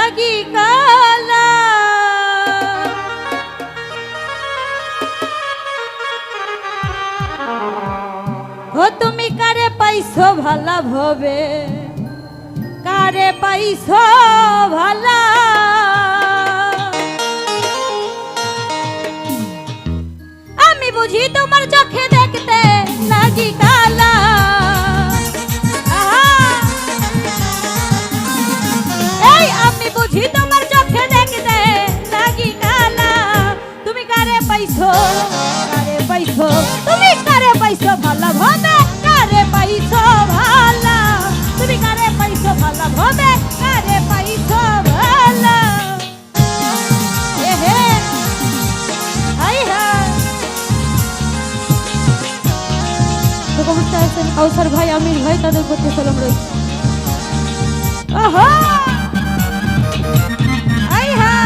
লাগি কালা ও তুমি কারে পাইছো ভালা ভবে কারে পাইছো ভালা আমি বুঝি তোমার চোখে দেখতে লাগি কালা এই আমি বুঝি তোমার চোখে দেখতে লাগি কালা তুমি কারে পাইছো তুমি কারে পাইছো ভালা ভবে কারে পাইছো ভালা তুমি কারে পাইছো ভালা ভবে কারে পাইছো ভালা এহে হাই হাই তো কবুতর আছেন কাউসার ভাই আমির ভাই তাদের প্রতি সালাম রয়েছে ওহো হাই হাই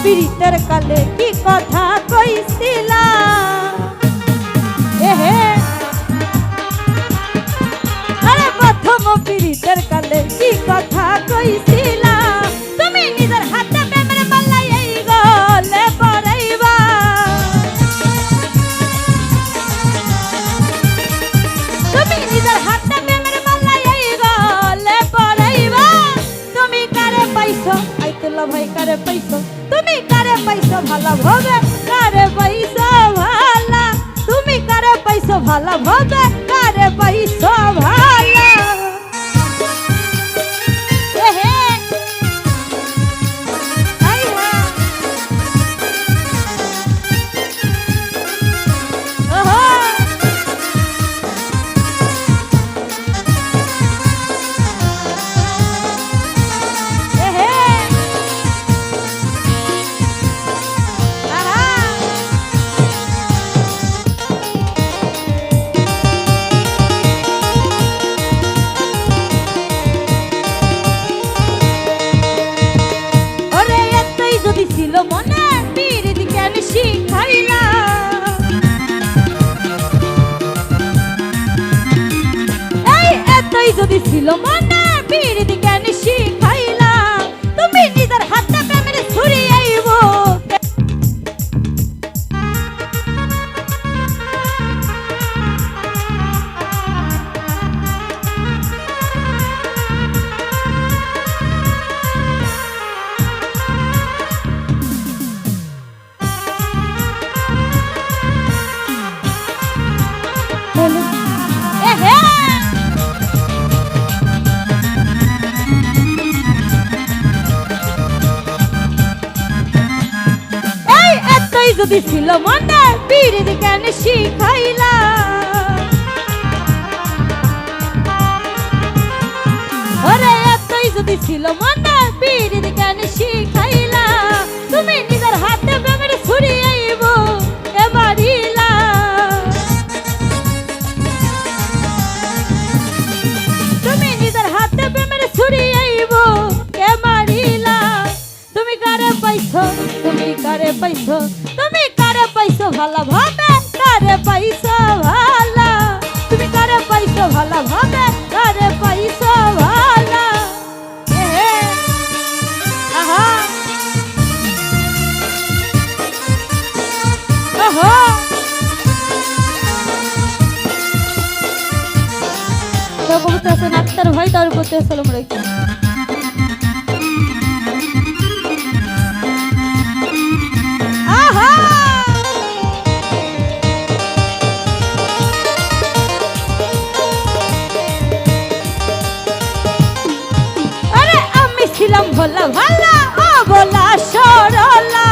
পীড়িতের কালে কি কথা কইছিলা এহে আরে প্রথম পীড়িতের কালে কি কথা কইছিলা তুমি নিজের হাতে প্রেমের মালা এই গলে পরাইবা তুমি নিজের হাতে প্রেমের মালা এই গলে পরাইবা তুমি কারে পাইছো আইতুল্লাহ ভাই কারে পাইছো তুমি কারে পাইছো ভালা ভবে কারে পাইছো ভালা তুমি কারে পাইছো ভালা ভবে কারে পাইছো ভালা এহে হাই হাই ওহো এহে ছিল মনে পীর দিকেন শিখাইলা এই এতই যদি ছিল মনে পীর দিকেন শিখাইলা তুমি নিজের হাতে প্রেমের ছুরি আইব যদি ছিল মনে পীর দিকেন শিখাইলা ওরে এতই যদি ছিল মনে পীর দিকেন শিখাইলা তুমি নিজের হাতে প্রেমের ছুরি আইব এবারিলা তুমি নিজের হাতে প্রেমের ছুরি আইব এবারিলা তুমি কারে পাইছো তুমি কারে পাইছো তুমি কারে পাইছো ভালা ভাবে কারে পাইছো ভালা তুমি কারে পাইছো ভালা ভাবে কারে পাইছো ভালা এহে আহা ওহো তো কবুতর আছেন আক্তার ভাই তার প্রতি সালাম রাখি ভোলা ভালা ও ভোলা সরলা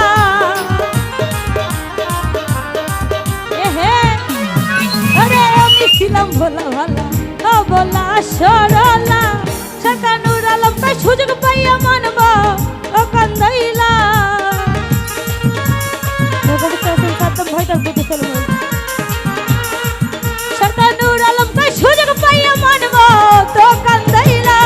আরে আমি ছিলাম ভোলা ভালা ও ভোলা সরলা শাকানুর আলম তাই সুযোগ পাইয়া মানব ও কান্দাইলা শাকানুর আলম তাই সুযোগ পাইয়া মানব তো কান্দাইলা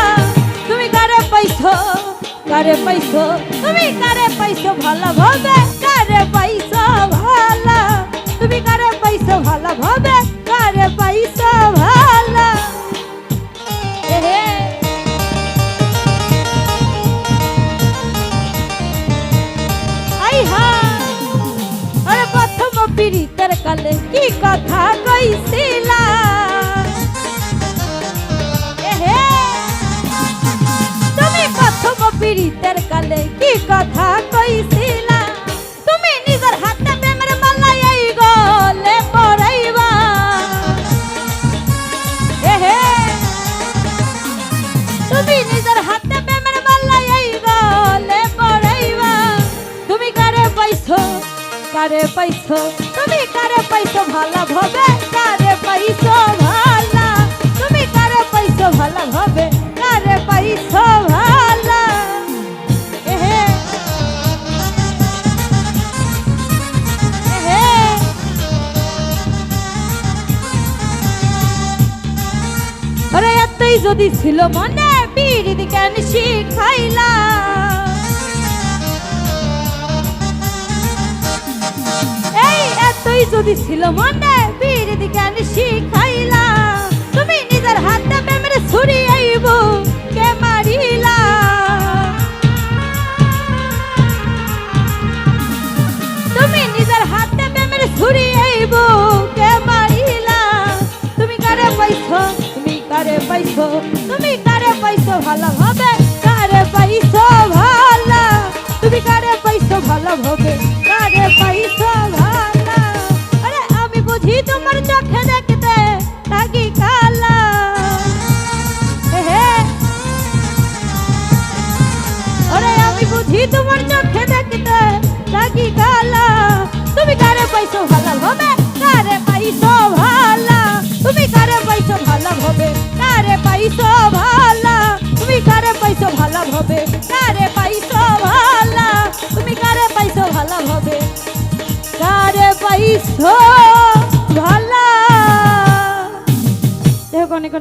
তুমি কারে পাইছো তুমি কারে পাইছো ভালো ভাবে কারে পাইছো ভালো তুমি কারে পাইছো ভালো ভাবে কারে পাইছো ভালো আই হা আরে প্রথম পীড়িতের কালে কি কথা কইছিলা তুমি প্রথম পীড়িতের কালে কি কথা কইছিলা তুমি নিজের হাতে প্রেমের মালা এই গলে পরাইবা তুমি নিজের হাতে প্রেমের মালা এই গলে পরাইবা তুমি কারে পাইছো তুমি কারে পাইছো ভালো ভাবে কারে পাইছো ভালো তুমি কারে পাইছো ভালো ভাবে কারে পাইছো ভালো আরে এতই যদি ছিল মনে পীড়িত কেন শিখাইলা এতই যদি ছিল মনে পীড়িত কেন শিখাইলা তুমি নিজের হাতে প্রেমের ছুরি আইব কে মারিলা তুমি নিজের হাতে প্রেমের ছুরি আইব কে মারিলা তুমি কারে পাইছো তুমি কারে পাইছো ভালো ভাবে কারে পাইছো ভালো তুমি কারে পাইছো ভালো ভাবে কারে পাইছো ভালো আরে আমি বুঝি তোমার চোখে দেখতে থাকি কালা আরে আমি বুঝি তোমার চোখে দেখতে থাকি কালা তুমি কারে পাইছো ভালো ভাবে কারে পাইছো ভালো তুমি কারে পাইছো ভালো ভাবে কারে পাইছো ভালো তুমি কারে পাইছো ভালো ভাবে কারে পাইছো ভালো তুমি কারে পাইছো ভালো ভাবে কারে পাইছো ভালো দেখো অনেক